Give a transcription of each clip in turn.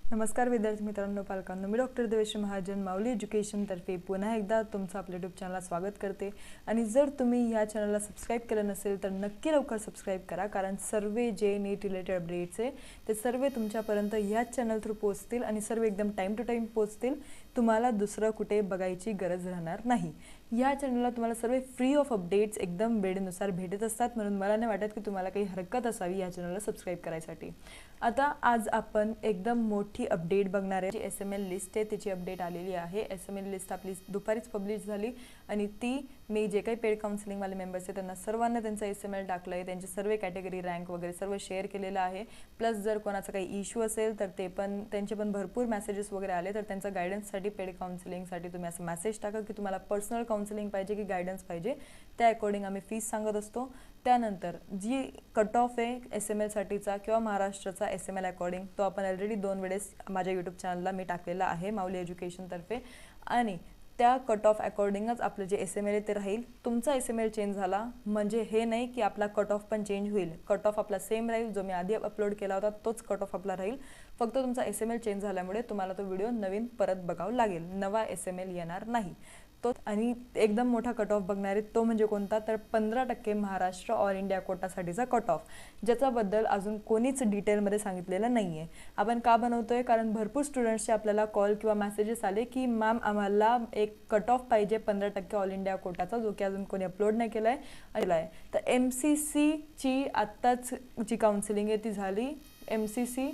नमस्कार विद्यार्थी मित्रांनो, पालकांनो, मी डॉक्टर देवेश्री महाजन माऊली एज्युकेशनतर्फे पुन्हा एकदा तुमचं आपल्या यूट्यूब चॅनलला स्वागत करते। आणि जर तुम्ही या चॅनलला सबस्क्राईब केलं नसेल तर नक्की लवकर सबस्क्राईब करा, कारण सर्व जे नीट रिलेटेड अपडेट्स आहे ते सर्व तुमच्यापर्यंत याच चॅनल थ्रू पोहोचतील आणि सर्व एकदम टाइम टू टाइम पोहोचतील। तुम्हाला दुसरं कुठे बघायची गरज राहणार नाही। या चॅनलला तुम्हाला सर्व फ्री ऑफ अपडेट्स एकदम वेळेनुसार भेटत असतात, म्हणून मला नाही वाटत की तुम्हाला काही हरकत असावी या चॅनलला सबस्क्राईब करायसाठी। आता आज आपण एकदम मोठी अपडेट बघणार आहे। जी एसएमएल लिस्ट आहे त्याची अपडेट आलेली आहे। एसएमएल लिस्ट आपली दुपारीच पब्लिश झाली आणि ती मी जे काही पेड काउन्सिलिंग वाले मेंबर्स आहेत त्यांना सर्वांना त्यांचा एसएमएल टाकलाय, त्यांचे सर्व कॅटेगरी रँक वगैरे सर्व शेअर केलेलं आहे। प्लस जर कोणाचा काही इश्यू असेल तर ते पण त्यांचे पण भरपूर मेसेजेस वगैरे आले, तर त्यांचा गायडन्ससाठी पेड काउन्सिलिंगसाठी तुम्ही असं मेसेज टाका की तुम्हाला पर्सनल काउन्सिलिंग पाहिजे की गायडन्स पाहिजे, त्या अकॉर्डिंग आम्ही फीस सांगत असतो। त्यानंतर जी कट ऑफ आहे एसएमएल साठीचा किंवा महाराष्ट्राचा एसएमएल अकॉर्डिंग तो आपण ऑलरेडी 2 वेळेस माझ्या यूट्यूब चॅनलला मी टाकलेला आहे माऊली एज्युकेशनतर्फे, आणि त्या कट ऑफ अकॉर्डिंगच आपलं जे एसएमएल आहे ते राहील। तुमचा एसएमएल चेंज झाला म्हणजे हे नाही की आपला कट ऑफ पण चेंज होईल, कट ऑफ आपला सेम राहील, जो मी आधी अपलोड केला होता तोच कट ऑफ आपला राहील। फक्त तुमचा एसएमएल चेंज झाल्यामुळे तुम्हाला तो व्हिडिओ नवीन परत बघावा लागेल, नवा एसएमएल येणार नाही तो। आणि एकदम मोठा कट ऑफ बघणारे तो म्हणजे कोणता, तर 15% महाराष्ट्र ऑल इंडिया कोटासाठीचा कट ऑफ, ज्याच्याबद्दल अजून कोणीच डिटेलमध्ये सांगितलेलं नाही आहे। आपण का बनवतोय, कारण भरपूर स्टुडंट्सचे आपल्याला कॉल किंवा मेसेजेस आले की मॅम आम्हाला एक कट ऑफ पाहिजे 15% ऑल इंडिया कोटाचा, जो की अजून कोणी अपलोड नाही केला आहे। तर एमसीसीची आत्ताच जी काउन्सिलिंग आहे ती झाली। एमसीसी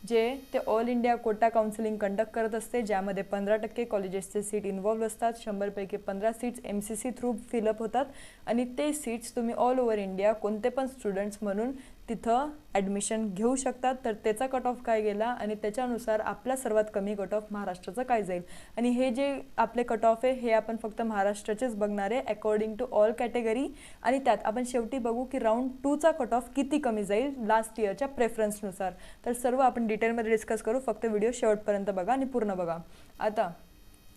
जे ते all India quota counselling conduct करत असते, ज्यामध्ये 15% कॉलेजेसचे सीट इन्वॉल्व असतात। 100 पैकी 15 सीट्स एमसीसी थ्रू फिलअप होतात आणि ते सीट्स तुम्ही ऑल ओव्हर इंडिया कोणते पण स्टुडंट्स म्हणून तिथं ॲडमिशन घेऊ शकतात। तर त्याचा कट ऑफ काय गेला आणि त्याच्यानुसार आपला सर्वात कमी कट ऑफ महाराष्ट्राचा काय जाईल, आणि हे जे आपले कट ऑफ आहे हे आपण फक्त महाराष्ट्राचेच बघणार आहे अकॉर्डिंग टू ऑल कॅटेगरी, आणि त्यात आपण शेवटी बघू की राऊंड 2चा कट ऑफ किती कमी जाईल लास्ट इयरच्या प्रेफरन्सनुसार। तर सर्व आपण डिटेलमध्ये डिस्कस करू, फक्त व्हिडिओ शेवटपर्यंत बघा आणि पूर्ण बघा। आता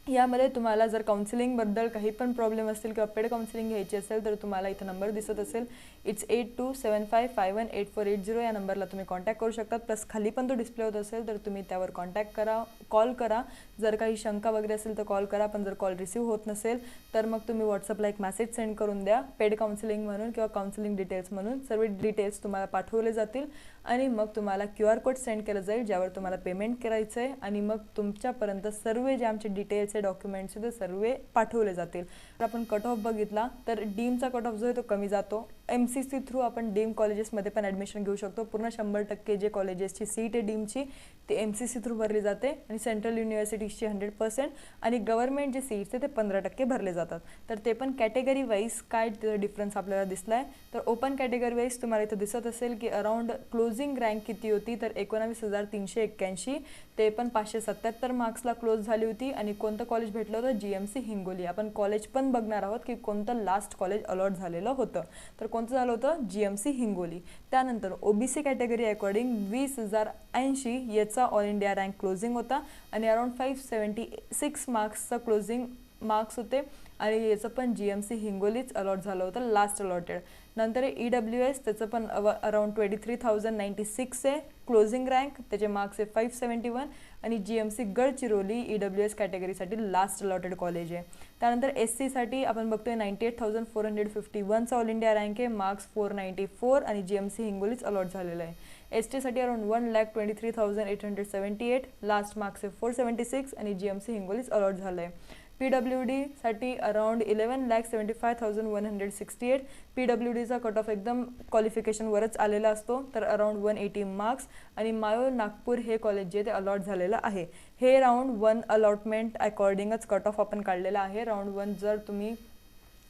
यामध्ये तुम्हाला जर काउन्सिलिंगबद्दल काही पण प्रॉब्लेम असतील किंवा पेड काउन्सिलिंग घ्यायची असेल तर तुम्हाला इथं नंबर दिसत असेल, इट्स 8275518480, या नंबरला तुम्ही कॉन्टॅक्ट करू शकतात। प्लस खाली पण तो डिस्प्ले होत असेल तर तुम्ही त्यावर कॉन्टॅक्ट करा, कॉल करा। जर काही शंका वगैरे असेल तर कॉल करा, पण जर कॉल रिसीव्ह होत नसेल तर मग तुम्ही व्हॉट्सअपला एक मेसेज सेंड करून द्या, पेड काउन्सिलिंग म्हणून किंवा काउन्सिलिंग डिटेल्स म्हणून। सर्व डिटेल्स तुम्हाला पाठवले जातील आणि मग तुम्हाला QR कोड सेंड केलं जाईल, ज्यावर तुम्हाला पेमेंट करायचं आहे, आणि मग तुमच्यापर्यंत सर्व जे आमचे डिटेल्स डॉक्युमेंट्स ते सर्व पाठवले जातील। तर आपण कट ऑफ बघितला तर डीमचा कट ऑफ जो आहे तो कमी जातो। एमसीसी थ्रू आपण डीम कॉलेजेसमध्ये पण ॲडमिशन घेऊ शकतो। पूर्ण 100% जे कॉलेजेसची सीट आहे डीमची ते एमसीसी थ्रू भरली जाते, आणि सेंट्रल युनिव्हर्सिटीजची 100% आणि गव्हर्नमेंट जे सीट्स आहे ते 15% भरले जातात। तर ते पण कॅटेगरी वाईज काय डिफरन्स आपल्याला दिसला आहे, तर ओपन कॅटेगरी वाईज तुम्हाला इथं दिसत असेल की अराउंड क्लोजिंग रँक किती होती, तर 19,381, ते पण 577 मार्क्सला क्लोज झाली होती। आणि कोणतं कॉलेज भेटलं होतं, GMC हिंगोली। आपण कॉलेज पण बघणार आहोत की कोणतं लास्ट कॉलेज अलॉट झालेलं होतं, तर कोणतं झालं होतं, GMC हिंगोली। त्यानंतर ओबीसी कॅटेगरी अकॉर्डिंग 20,080 याचा ऑल इंडिया रँक क्लोजिंग होता, आणि अराउंड 576 मार्क्सचा क्लोजिंग मार्क्स होते, आणि याचं पण GMC हिंगोलीच अलॉट झालं होतं लास्ट अलॉटेड। नंतर EWS त्याचं पण अराउंड 23,096 आहे क्लोजिंग रँक, त्याचे मार्क्स आहे 571, आणि GMC गडचिरोली EWS कॅटेगरीसाठी लास्ट अलॉटेड कॉलेज आहे। त्यानंतर SC साठी आपण बघतोय 98,451चा ऑल इंडिया रँक आहे, मार्क्स 494, आणि GMC हिंगोलीच अलॉट झालेलं आहे। ST साठी अराउंड 1,23,878, लास्ट मार्क्स आहे 476, आणि GMC हिंगोलीच अलॉट झालं आहे। PWD साठी अराउंड 11,75,168, PWDचा कट ऑफ एकदम क्वालिफिकेशनवरच आलेला असतो, तर अराउंड 180 मार्क्स, आणि मायो नागपूर हे कॉलेज जे ते अलॉट झालेलं आहे। हे राऊंड 1 अलॉटमेंट अकॉर्डिंगच कट ऑफ आपण काढलेला आहे। राऊंड 1 जर तुम्ही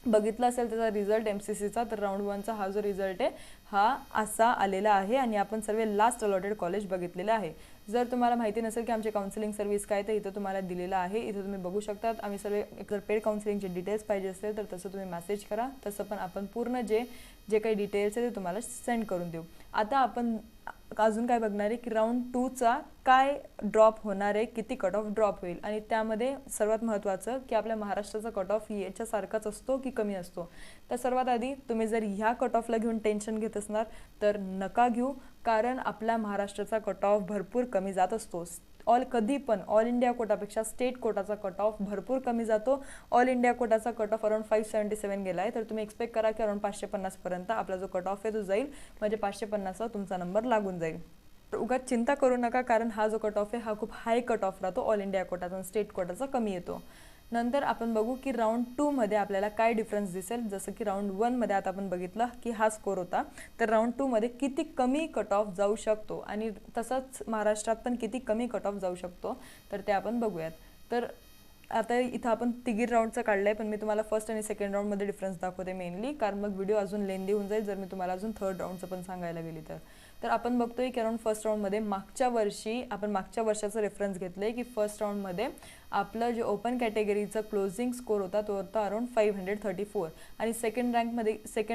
बघितलं असेल त्याचा रिझल्ट एमसीसीचा, तर राऊंड 1चा हा जो रिझल्ट आहे हा असा आलेला आहे, आणि आपण सर्व लास्ट अलॉटेड कॉलेज बघितलेलं आहे। जर तुम्हाला माहिती नसेल की आमचे काउन्सिलिंग सर्व्हिस काय, तर इथं तुम्हाला दिलेलं आहे, इथं तुम्ही बघू शकतात। आम्ही सर्व जर पेड काउन्सिलिंगचे डिटेल्स पाहिजे असेल तर तसं तुम्ही मेसेज करा, तसं पण आपण पूर्ण जे काही डिटेल्स आहे ते तुम्हाला सेंड करून देऊ। आता आपण अजून काय बघणार आहे की राऊंड 2चा काय ड्रॉप होणार आहे, किती कट ऑफ ड्रॉप होईल, आणि त्यामध्ये सर्वात महत्त्वाचं की आपल्या महाराष्ट्राचा कट ऑफ याच्यासारखाच असतो की कमी असतो। तर सर्वात आधी तुम्ही जर ह्या कट ऑफला घेऊन टेन्शन घेत असणार तर नका घेऊ, कारण आपल्या महाराष्ट्राचा कट ऑफ भरपूर कमी जात असतो। कधी पण ऑल इंडिया कोटापेक्षा स्टेट कोटाचा कट ऑफ भरपूर कमी जातो. ऑल इंडिया कोटाचा कट ऑफ अराउंड 577 गेला आहे, तर तुम्ही एक्सपेक्ट करा की अराउंड 550 पर्यंत आपला जो कट ऑफ आहे तो जाईल, म्हणजे 550चा तुमचा नंबर लागून जाईल. तर उगाच चिंता करू नका, कारण हा जो कट ऑफ आहे हा खूप हाय कट ऑफ राहतो. ऑल इंडिया कोटाचा स्टेट कोटाचा कमी येतो. नंतर आपण बघू की राऊंड 2 मध्ये आपल्याला काय डिफरन्स दिसेल. जसं की राऊंड 1 मध्ये आता आपण बघितलं की हा स्कोर होता, तर राऊंड 2 मध्ये किती कमी कट ऑफ जाऊ शकतो आणि तसंच महाराष्ट्रात पण किती कमी कट ऑफ जाऊ शकतो, तर ते आपण बघूयात. तर आता इथं आपण तिघी राऊंडचं काढलं आहे, पण मी तुम्हाला फर्स्ट आणि सेकंड राऊंडमध्ये डिफरन्स दाखवते मेनली, कारण मग व्हिडिओ अजून लेंदी होऊन जाईल जर मी तुम्हाला अजून थर्ड राऊंडचं पण सांगायला गेली तर आपण बघतोय की अराउंड फर्स्ट राऊंडमध्ये मागच्या वर्षाचं रेफरन्स घेतलं की फर्स्ट राऊंडमध्ये आपलं जे ओपन कॅटेगरीचं क्लोजिंग स्कोर होता तो होता अराउंड 534 आणि सेकंड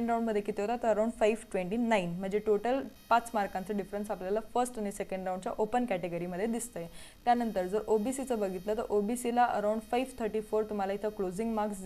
राऊंडमध्ये किती होता तर अराउंड 529, म्हणजे टोटल 5 मार्कांचं डिफरन्स आपल्याला फर्स्ट आणि सेकंड राऊंडच्या ओपन कॅटेगरीमध्ये दिसतंय. त्यानंतर जर ओबीसीचं बघितलं तर ओबीसीला अराउंड 534 तुम्हाला इथं क्लोजिंग मार्क्स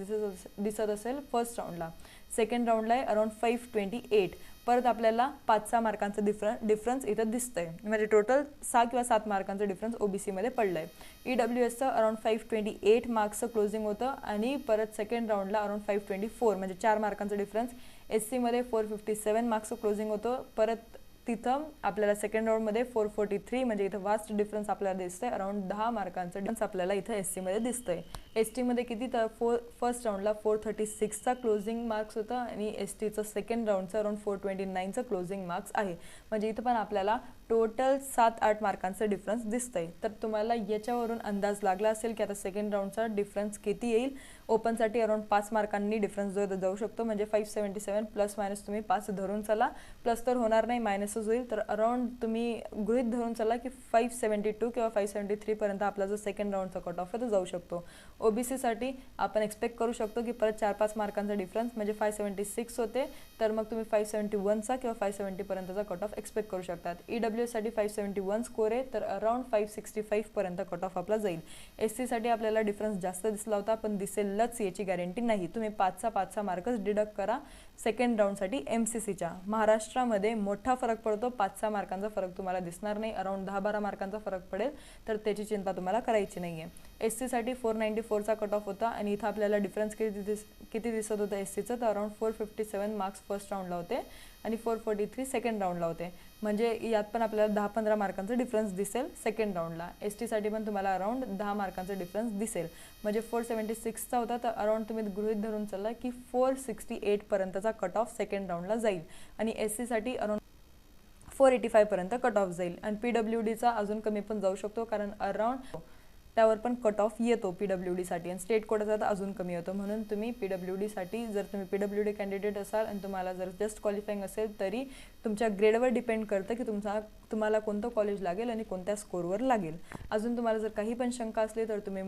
दिसत असेल फर्स्ट राऊंडला. सेकंड राऊंडला आहे अराउंड 528. परत आपल्याला 5-6 मार्कांचं डिफरन्स इथं दिसतंय, म्हणजे टोटल 6 किंवा 7 मार्कांचं डिफरन्स ओबीसीमध्ये पडलंय. ईडब्ल्यूएसचं अराउंड 528 मार्क्सचं क्लोजिंग होतं आणि परत सेकंड राऊंडला अराउंड 524, म्हणजे 4 मार्कांचं डिफरन्स. एससीमध्ये 457 मार्क्सचं क्लोजिंग होतं. परत तिथं आपल्याला सेकंड राऊंडमध्ये 443, म्हणजे इथं वास्ट डिफरन्स आपल्याला दिसतंय. अराउंड 10 मार्कांचं डिफरन्स आपल्याला इथं एससीमध्ये दिसतंय. एसटीमध्ये किती तर फर्स्ट राऊंडला 436चा क्लोजिंग मार्क्स होता आणि एसटीचं सेकंड राऊंडचं अराउंड 429चं क्लोजिंग मार्क्स आहे, म्हणजे इथं पण आपल्याला टोटल 7-8 मार्कांचं डिफरन्स दिसतंय. तर तुम्हाला याच्यावरून अंदाज लागला असेल की आता सेकंड राऊंडचा डिफरन्स किती येईल. ओपनसाठी अराउंड 5 मार्कांनी डिफरन्स जाऊ शकतो, म्हणजे 577 प्लस मायनस तुम्ही 5 धरून चला, प्लस तर होणार नाही मायनसच होईल, तर अराउंड तुम्ही गृहीत धरून चला की 572 किंवा 573 पर्यंत आपला जो सेकंड राऊंडचा कट ऑफ आहे तो जाऊ शकतो. ओबीसीसाठी आपण एक्सपेक्ट करू शकतो की परत 4-5 मार्कांचा डिफरन्स, म्हणजे 576 होते, तर मग तुम्ही 571चा किंवा 570 पर्यंतचा कट ऑफ एक्सपेक्ट करू शकतात. ईडब्ल्यूएससाठी 571 स्कोर आहे, तर अराउंड 565 पर्यंत कट ऑफ आपला जाईल. एससीसाठी आपल्याला डिफरन्स जास्त दिसला होता, पण दिसेलच याची गॅरंटी नाही. तुम्ही 5-6 मार्कच डिडक्ट करा सेकंड राऊंडसाठी. एमसीसीच्या महाराष्ट्रामध्ये मोठा फरक पडतो, 5-6 मार्कांचा फरक तुम्हाला दिसणार नाही, अराउंड 10-12 मार्कांचा फरक पडेल, तर त्याची चिंता तुम्हाला करायची नाही आहे. एससीसाठी 494चा कट ऑफ होता आणि इथं आपल्याला डिफरन्स किती दिसत होतं एससीचं, तर अराउंड 457 मार्क्स फर्स्ट राऊंडला होते आणि 443 सेकंड राऊंडला होते, म्हणजे यात पण आपल्याला 10-15 मार्कांचा डिफरन्स दिसेल सेकंड राऊंडला. एसटीसाठी पण तुम्हाला अराउंड 10 मार्कांचा डिफरन्स दिसेल, म्हणजे 476चा होता, तर अराउंड तुम्ही गृहीत धरून चला की 468 पर्यंतचा कट ऑफ सेकंड राऊंडला जाईल आणि एससीसाठी अराउंड 485 पर्यंत कट ऑफ जाईल. आणि पीडब्ल्यूडीचा अजून कमी पण जाऊ शकतो, कारण अराउंड त्यावर पण कट ऑफ येतो पीडब्ल्यूडीसाठी, आणि स्टेट कोटाचा तर अजून कमी होतो. म्हणून तुम्ही पीडब्ल्यूडीसाठी जर तुम्ही पीडब्ल्यूडी कॅन्डिडेट असाल आणि तुम्हाला जर जस्ट क्वालिफाईंग असेल, तरी तुमच्या ग्रेडवर डिपेंड करतं की तुम्हाला कोणतं कॉलेज लागेल आणि कोणत्या स्कोरवर लागेल. अजून तुम्हाला जर काही पण शंका असली तर तुम्ही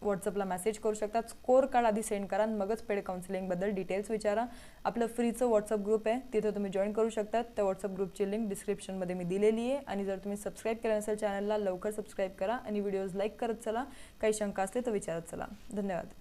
व्हॉट्सअपला मेसेज करू शकता. स्कोर कार्ड आधी सेंड करा, मगच पेड काउन्सिलिंगबद्दल डिटेल्स विचारा. आपलं फ्रीचं व्हॉट्सअप ग्रुप आहे, तिथे तुम्ही जॉईन करू शकता. त्या व्हॉट्सअप ग्रुपची लिंक डिस्क्रिप्शनमध्ये मी दिलेली आहे. आणि जर तुम्ही सबस्क्राईब केलं नसेल चॅनलला, लवकर सबस्क्राईब करा आणि व्हिडिओज लाईक करत चला. काही शंका असले तर विचारत चला. धन्यवाद.